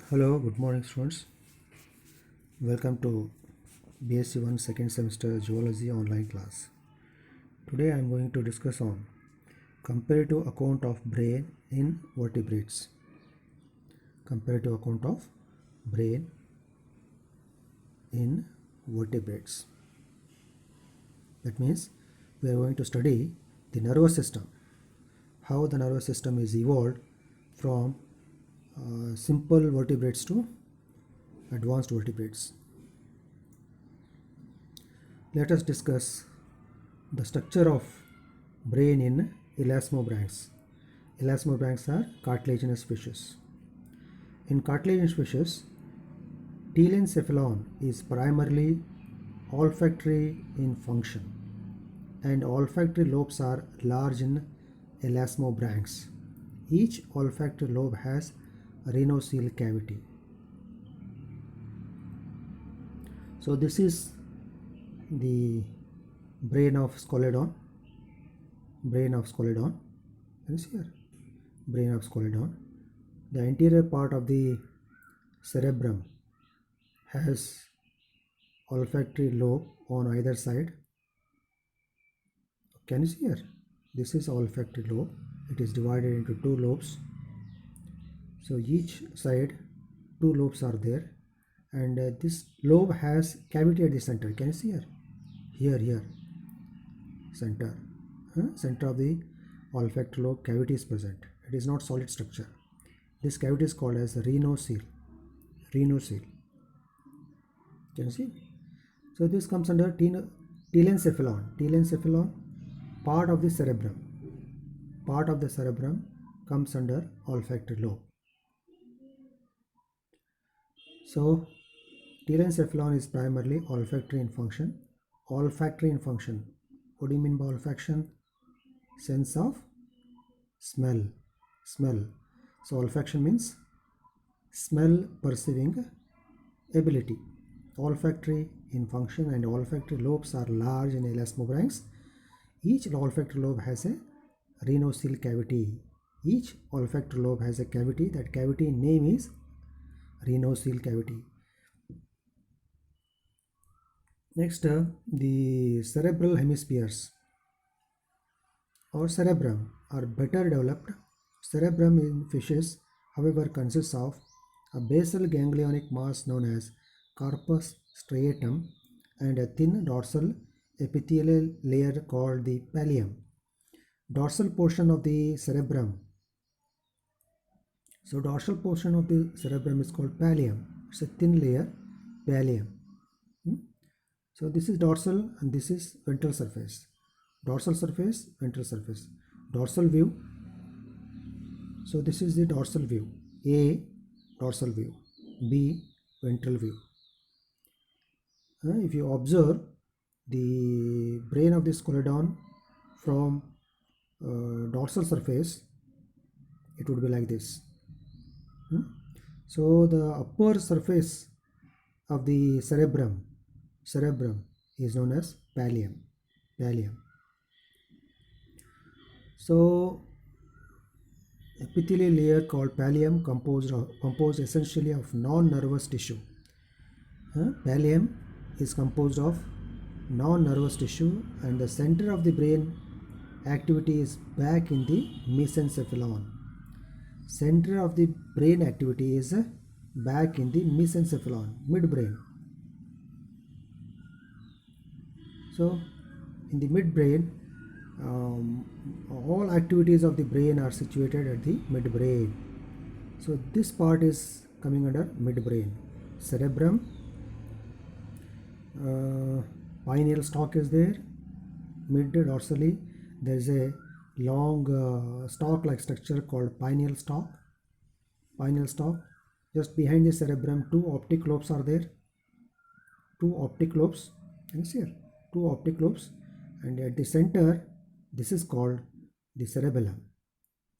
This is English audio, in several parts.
Hello, good morning students. Welcome to BSc 1 second semester Zoology online class. Today I am going to discuss on comparative account of brain in vertebrates. Comparative account of brain in vertebrates. That means we are going to study the nervous system, how the nervous system is evolved from simple vertebrates to advanced vertebrates. Let us discuss the structure of brain in elasmobranchs. Elasmobranchs are cartilaginous fishes. In cartilaginous fishes, telencephalon is primarily olfactory in function, and olfactory lobes are large in elasmobranchs. Each olfactory lobe has a rhinocele cavity. So this is the brain of Scoliodon. Brain of Scoliodon. Can you see here? Brain of Scoliodon. The anterior part of the cerebrum has olfactory lobe on either side. Can you see here? This is olfactory lobe. It is divided into two lobes. So each side two lobes are there, and this lobe has cavity at the center. Can you see here? Here, center. Center of the olfactory lobe cavity is present. It is not solid structure. This cavity is called as rhinocele. Rhinocele. Can you see? So this comes under telencephalon. Telencephalon, part of the cerebrum. Part of the cerebrum comes under olfactory lobe. So telencephalon is primarily olfactory in function. Olfactory in function. What do you mean by olfaction? Sense of smell. Smell. So olfaction means smell perceiving ability. Olfactory in function, and olfactory lobes are large in elasmobranchs. Each olfactory lobe has a rhinocele cavity. Each olfactory lobe has a cavity. That cavity name is rhinocele cavity. Next, the cerebral hemispheres or cerebrum are better developed. Cerebrum in fishes, however, consists of a basal ganglionic mass known as corpus striatum and a thin dorsal epithelial layer called the pallium. Dorsal portion of the cerebrum. So dorsal portion of the cerebrum is called pallium. It's a thin layer, pallium. So this is dorsal and this is ventral surface. Dorsal surface, ventral surface. Dorsal view. So this is the dorsal view. A, dorsal view. B, ventral view. If you observe the brain of this Scoliodon from dorsal surface, it would be like this. So the upper surface of the cerebrum is known as pallium. So epithelial layer called pallium composed essentially of non-nervous tissue. Pallium is composed of non-nervous tissue, and the center of the brain activity is back in the mesencephalon. Center of the brain activity is back in the mesencephalon, midbrain. So in the midbrain, all activities of the brain are situated at the midbrain. So this part is coming under midbrain. Cerebrum, pineal stalk is there. Mid dorsally there is a long stalk like structure called pineal stalk. Just behind the cerebrum, two optic lobes are there. Two optic lobes. Can you see here? Two optic lobes, and at the center, this is called the cerebellum.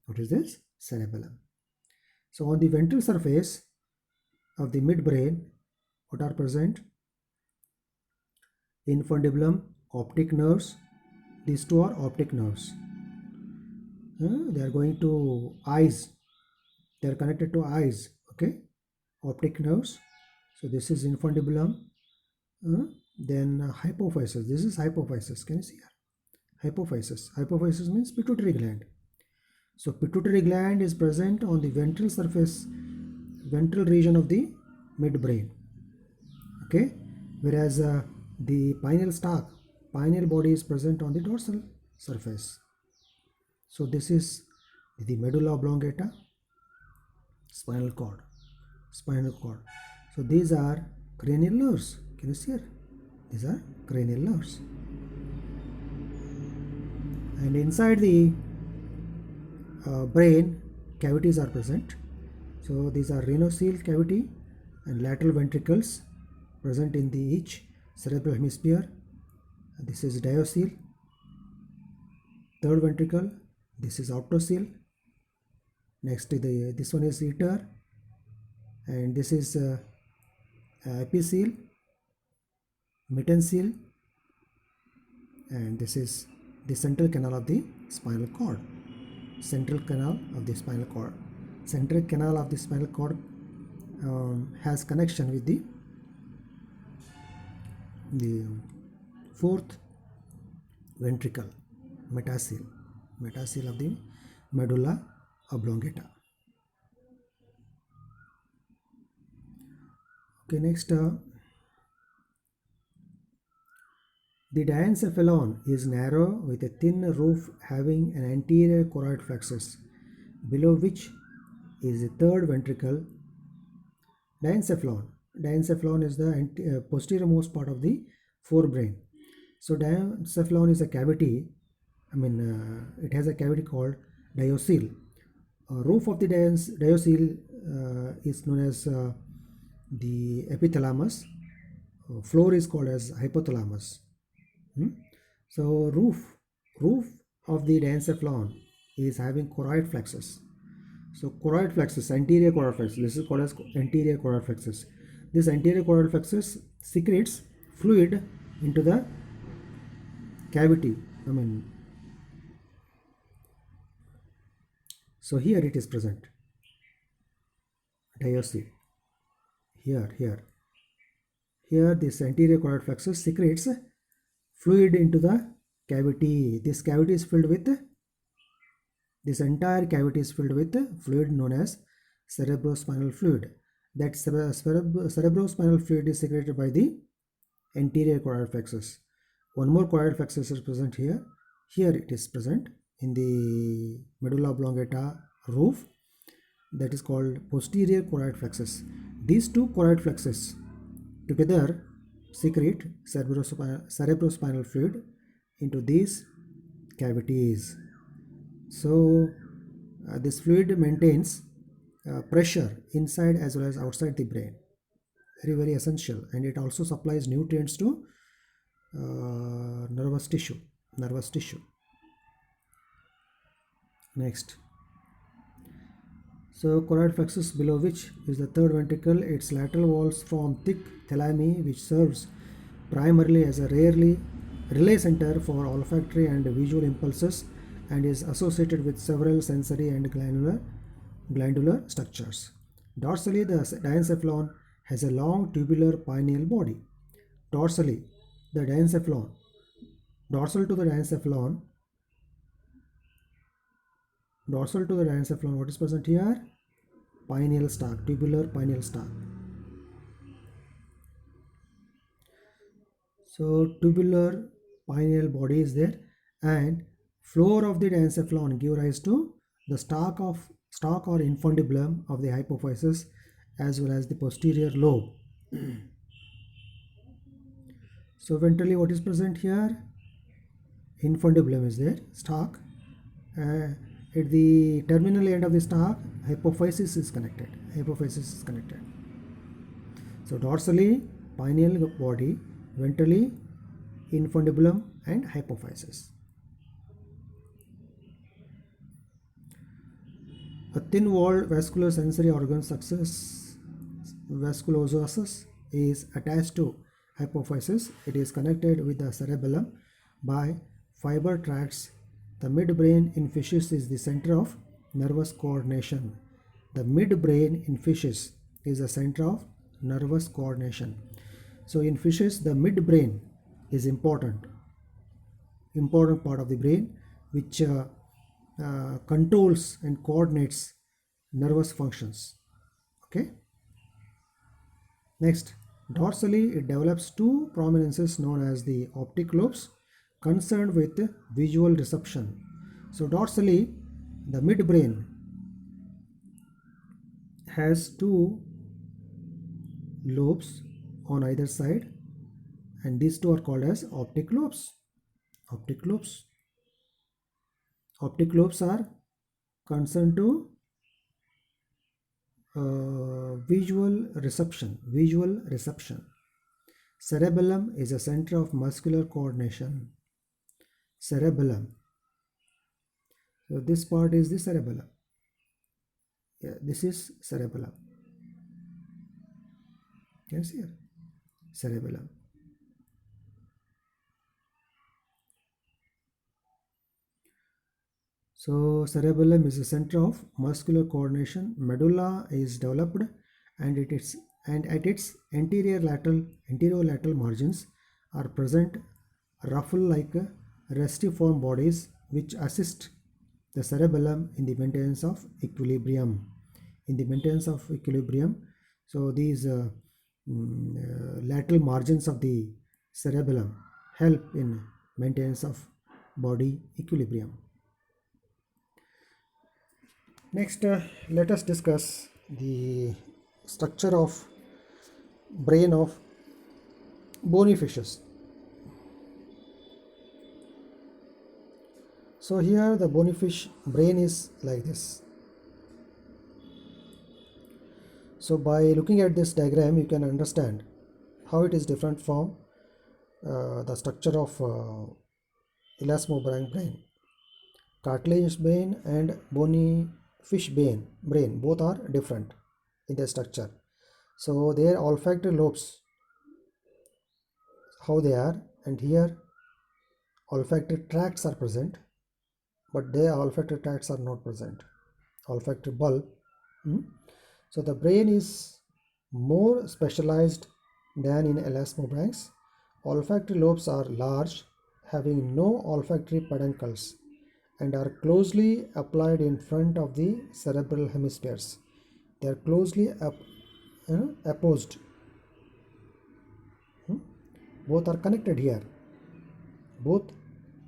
What is this? Cerebellum. So on the ventral surface of the midbrain, what are present? Infundibulum, optic nerves. These two are optic nerves. They are going to eyes. They are connected to eyes. Okay, optic nerves. So this is infundibulum. Then hypophysis. This is hypophysis. Can you see here? Hypophysis. Hypophysis means pituitary gland. So pituitary gland is present on the ventral surface, ventral region of the midbrain. Okay, whereas the pineal stalk, pineal body is present on the dorsal surface. So this is the medulla oblongata, spinal cord, spinal cord. So these are cranial nerves. Can you see here? These are cranial nerves. And inside the brain, cavities are present. So these are renocele cavity and lateral ventricles present in the each cerebral hemisphere. This is diocele, third ventricle. This is optocele. Next, this one is iter, and this is epicele, mittencele, and this is the central canal of the spinal cord. Central canal of the spinal cord. Central canal of the spinal cord has connection with the fourth ventricle, metacele of the medulla oblongata. Okay, next, the diencephalon is narrow with a thin roof having an anterior choroid plexus, below which is the third ventricle. Diencephalon is the posterior-most part of the forebrain. So diencephalon is a cavity. It has a cavity called diocele. Roof of the diocele is known as the epithalamus. Floor is called as hypothalamus. So roof of the diencephalon is having choroid plexus. So choroid plexus, anterior choroid plexus, this is called as anterior choroid plexus. This anterior choroid plexus secretes fluid into the cavity. So here it is present. Diocele. Here this anterior choroid plexus secretes fluid into the cavity. This cavity is filled with, this entire cavity is filled with fluid known as cerebrospinal fluid. That cerebrospinal fluid is secreted by the anterior choroid plexus. One more choroid plexus is present here. Here it is present in the medulla oblongata roof. That is called posterior choroid plexus. These two choroid plexus together secrete cerebrospinal fluid into these cavities. So this fluid maintains pressure inside as well as outside the brain. Very essential, and it also supplies nutrients to nervous tissue. Next, so choroid plexus, below which is the third ventricle. Its lateral walls form thick thalami, which serves primarily as a relay center for olfactory and visual impulses, and is associated with several sensory and glandular structures. Dorsally, the diencephalon has a long tubular pineal body. Dorsal to the diencephalon, what is present here? Pineal stalk, tubular pineal stalk. So tubular pineal body is there, and floor of the diencephalon give rise to the stalk or infundibulum of the hypophysis as well as the posterior lobe. So ventrally, what is present here? Infundibulum is there, stalk. At the terminal end of the stalk, hypophysis is connected. So dorsally, pineal body, ventrally, infundibulum and hypophysis. A thin-walled vasculosensory organ vasculosus is attached to hypophysis. It is connected with the cerebellum by fiber tracts The midbrain in fishes is the center of nervous coordination. The midbrain in fishes is the center of nervous coordination. So in fishes, the midbrain is important part of the brain, which controls and coordinates nervous functions. Okay. Next, dorsally it develops two prominences known as the optic lobes concerned with visual reception. So dorsally, the midbrain has two lobes on either side, and these two are called as optic lobes. Optic lobes. Optic lobes are concerned to visual reception. Visual reception. Cerebellum is a center of muscular coordination. Cerebellum. So this part is the cerebellum. Yeah, this is cerebellum. Yes, here. Cerebellum. So cerebellum is the center of muscular coordination. Medulla is developed, and at its anterolateral margins are present ruffle-like restiform bodies which assist the cerebellum in the maintenance of equilibrium. So these lateral margins of the cerebellum help in maintenance of body equilibrium. Next, let us discuss the structure of brain of bony fishes. So here the bony fish brain is like this. So by looking at this diagram, you can understand how it is different from the structure of elasmobranch brain. Cartilaginous brain and bony fish brain both are different in their structure. So their olfactory lobes, how they are, and here olfactory tracts are present, but their olfactory tracts are not present. Olfactory bulb. So the brain is more specialized than in elasmobranchs. Olfactory lobes are large, having no olfactory peduncles, and are closely applied in front of the cerebral hemispheres. They are closely opposed. Both are connected here. Both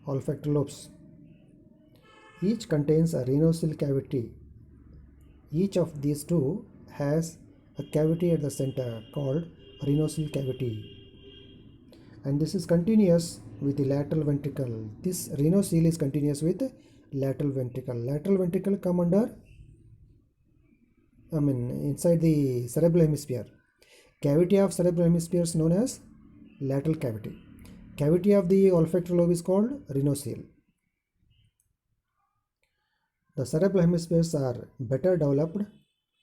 olfactory lobes. Each contains a rhinocele cavity. Each of these two has a cavity at the center called rhinocele cavity, and this is continuous with the lateral ventricle. This rhinocele is continuous with lateral ventricle. Lateral ventricle come under, inside the cerebral hemisphere. Cavity of cerebral hemisphere is known as lateral cavity. Cavity of the olfactory lobe is called rhinocele. The cerebral hemispheres are better developed.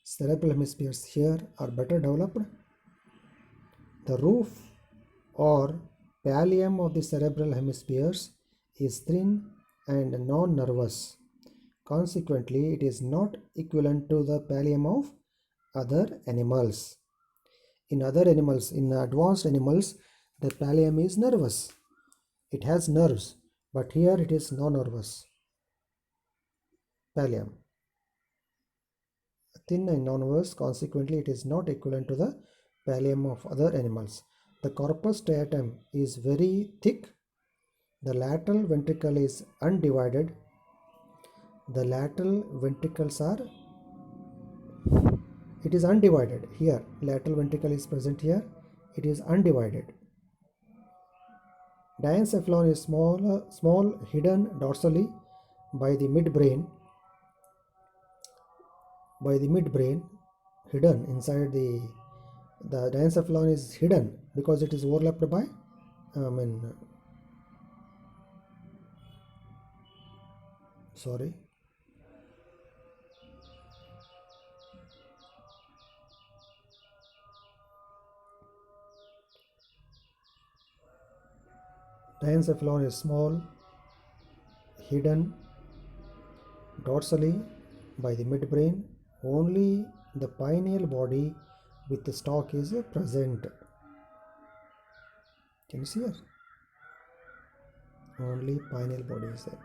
Cerebral hemispheres here are better developed. The roof or pallium of the cerebral hemispheres is thin and non-nervous. Consequently, it is not equivalent to the pallium of other animals. In advanced animals, the pallium is nervous. It has nerves, but here it is non-nervous. Pallium. Thin and non-nervous, consequently it is not equivalent to the pallium of other animals. The corpus striatum is very thick. The lateral ventricle is undivided. The lateral ventricles are, it is undivided here. Lateral ventricle is present here. It is undivided. Diencephalon is small hidden dorsally by the midbrain. Hidden inside the diencephalon is hidden because it is overlapped by diencephalon is small, hidden dorsally by the midbrain. Only the pineal body with the stalk is present. Can you see here? Only pineal body is there.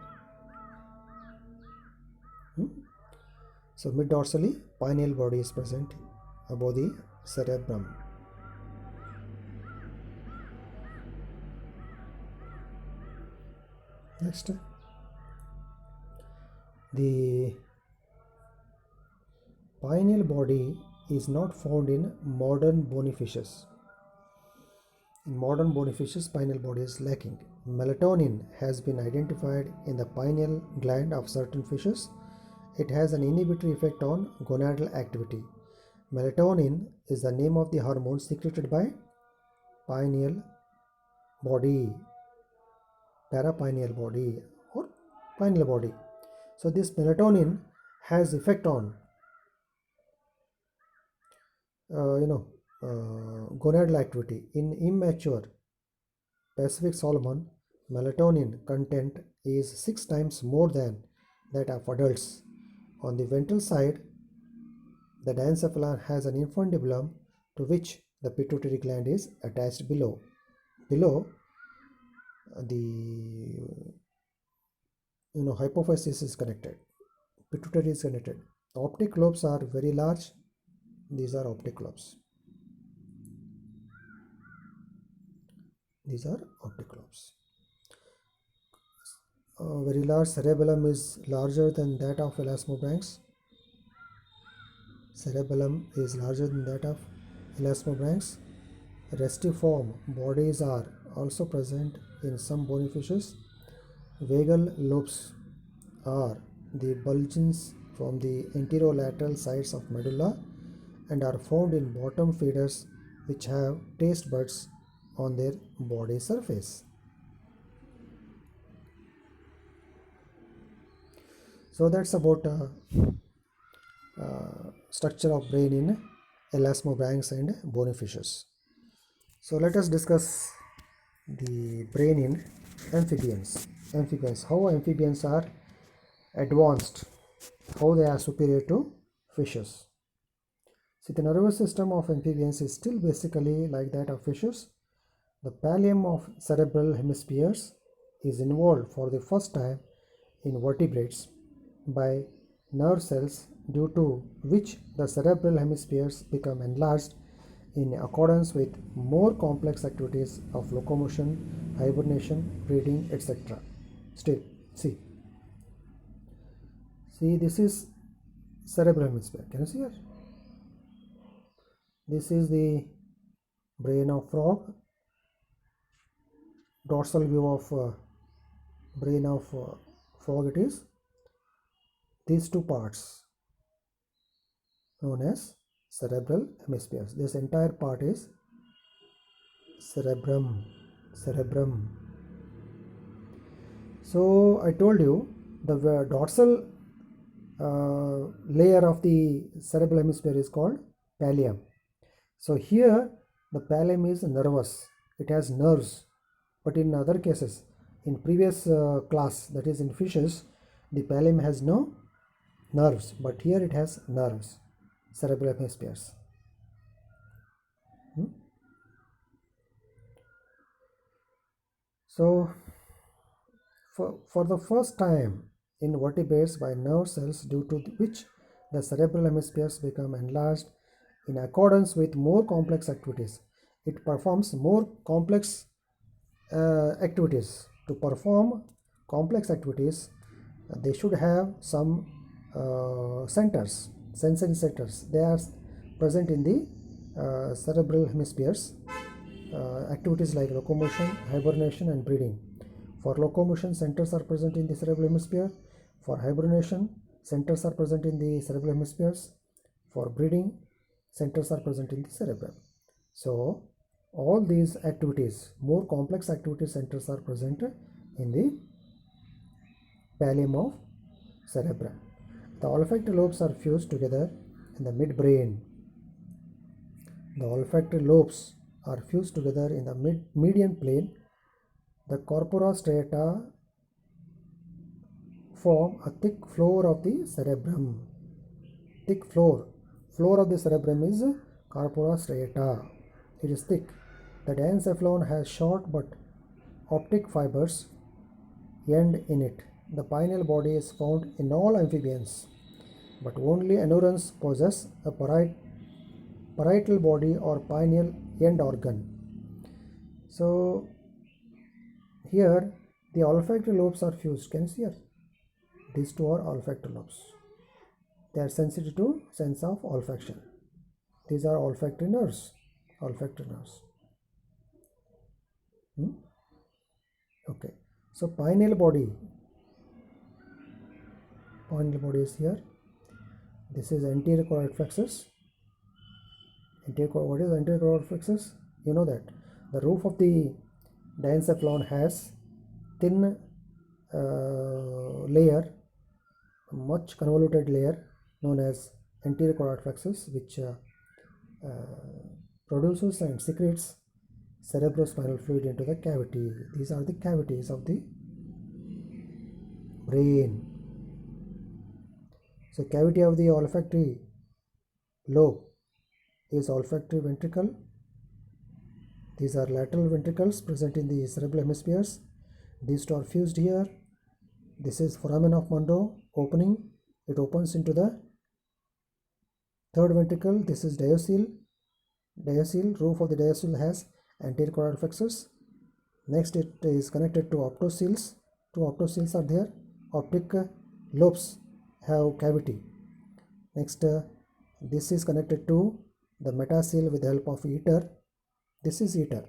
So mid-dorsally, pineal body is present above the cerebrum. Next, the pineal body is not found in modern bony fishes. In modern bony fishes, pineal body is lacking. Melatonin has been identified in the pineal gland of certain fishes. It has an inhibitory effect on gonadal activity. Melatonin is the name of the hormone secreted by pineal body, parapineal body or pineal body. So this melatonin has effect on gonadal activity. In immature Pacific salmon, melatonin content is 6 times more than that of adults. On the ventral side, the diencephalon has an infundibulum to which the pituitary gland is attached below. Below, the hypophysis is connected, pituitary is connected. Optic lobes are very large. These are optic lobes. These are optic lobes. Very large cerebellum is larger than that of elasmobranchs. Cerebellum is larger than that of elasmobranchs. Restiform bodies are also present in some bony fishes. Vagal lobes are the bulgings from the anterolateral sides of medulla and are found in bottom feeders which have taste buds on their body surface. So that's about structure of brain in elasmobranchs and bony fishes. So let us discuss the brain in amphibians. How amphibians are advanced, how they are superior to fishes. See, the nervous system of amphibians is still basically like that of fishes. The pallium of cerebral hemispheres is involved for the first time in vertebrates by nerve cells, due to which the cerebral hemispheres become enlarged in accordance with more complex activities of locomotion, hibernation, breeding, etc. Still, see this is cerebral hemisphere. Can you see here? This is the brain of frog. Dorsal view of brain of frog. It is these two parts known as cerebral hemispheres. This entire part is cerebrum. So I told you the dorsal layer of the cerebral hemisphere is called pallium. So here the pallium is nervous. It has nerves. But in other cases, in previous class, that is in fishes, the pallium has no nerves, but here it has nerves, cerebral hemispheres. So for the first time in vertebrates by nerve cells, due to which the cerebral hemispheres become enlarged in accordance with more complex activities. It performs more complex activities. To perform complex activities, they should have some centers, sensory centers. They are present in the cerebral hemispheres. Activities like locomotion, hibernation and breeding. For locomotion, centers are present in the cerebral hemisphere. For hibernation, centers are present in the cerebral hemispheres. For breeding, centers are present in the cerebrum. So all these activities, more complex activity centers are present in the pallium of cerebrum. The olfactory lobes are fused together in the midbrain. The olfactory lobes are fused together in the median plane. The corpora striata form a thick floor of the cerebrum. Thick floor of the cerebrum is corpora striata. It is thick. The diencephalon has short but optic fibers end in it. The pineal body is found in all amphibians, but only anurans possess a parietal body or pineal end organ. So here the olfactory lobes are fused. Can you see here? These two are olfactory lobes. They are sensitive to sense of olfaction. These are olfactory nerves. Olfactory nerves. Okay. So pineal body is here. This is anterior choroid plexus. What is anterior choroid plexus? You know that the roof of the diencephalon has thin layer, much convoluted layer known as anterior choroid plexus, which produces and secretes cerebrospinal fluid into the cavity. These are the cavities of the brain. So cavity of the olfactory lobe is olfactory ventricle. These are lateral ventricles present in the cerebral hemispheres. These two are fused here. This is foramen of Monro opening. It opens into the third ventricle. This is diocele. Roof of the diocele has anterior choroid plexus. Next, it is connected to optoceles. Two optoceles are there. Optic lobes have cavity. Next, this is connected to the metacele with the help of ether. This is ether.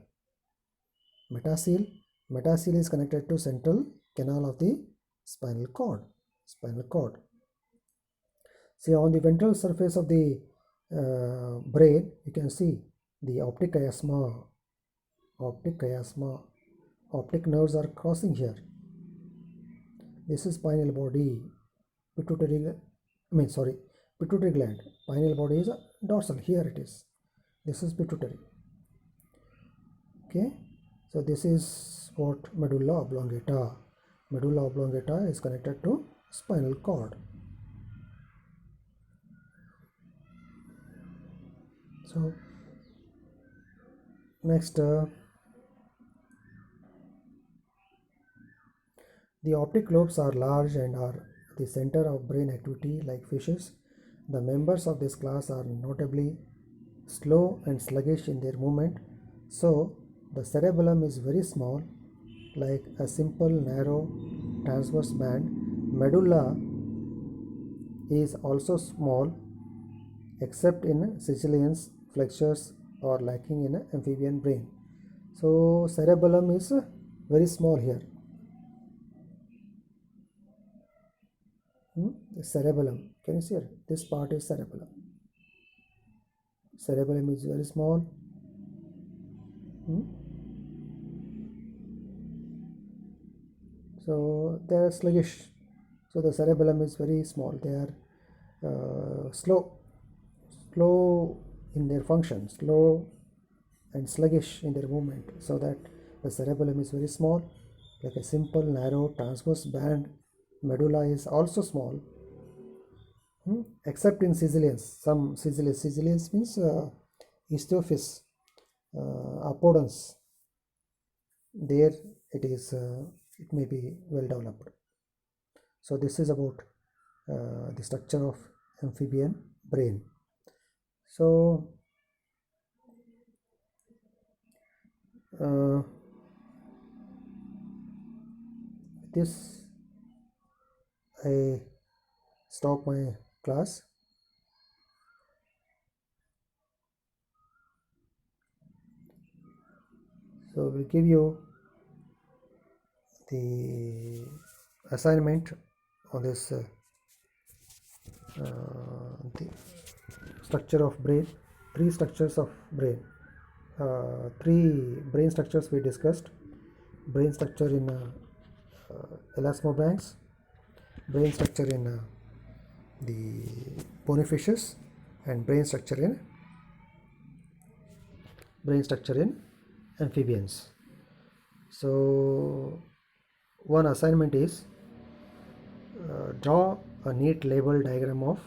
Metacele is connected to central canal of the spinal cord. See, on the ventral surface of the brain, you can see the optic chiasma. Optic nerves are crossing here. This is pineal body. Pituitary gland. Pineal body is dorsal. Here it is. This is pituitary. Okay. So this is what medulla oblongata. Medulla oblongata is connected to spinal cord. So next, the optic lobes are large and are the center of brain activity like fishes. The members of this class are notably slow and sluggish in their movement. So the cerebellum is very small, like a simple narrow transverse band. Medulla is also small, except in Sicilians, flexures, or lacking in amphibian brain. So cerebellum is very small here. Cerebellum. Can you see here? This part is cerebellum. Cerebellum is very small. So they are sluggish. So the cerebellum is very small. They are slow in their function, slow and sluggish in their movement. So that the cerebellum is very small, like a simple narrow transverse band. Medulla is also small, except in Sicilians. Some Sicilians means Ichthyophis, Apodons. There it is. It may be well developed. So this is about the structure of amphibian brain. So this I stop my class. So we'll give you the assignment on this the structure of brain. Three structures of brain. Three brain structures we discussed. Brain structure in elasmobranchs, brain structure in the bonyfishes, and brain structure in amphibians. So one assignment is draw a neat label diagram of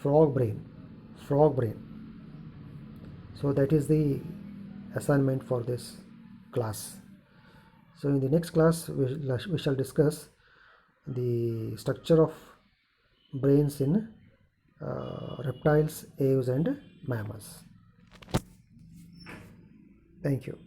frog brain. Frog brain. So that is the assignment for this class. So in the next class we shall discuss the structure of brains in reptiles, aves and mammals. Thank you.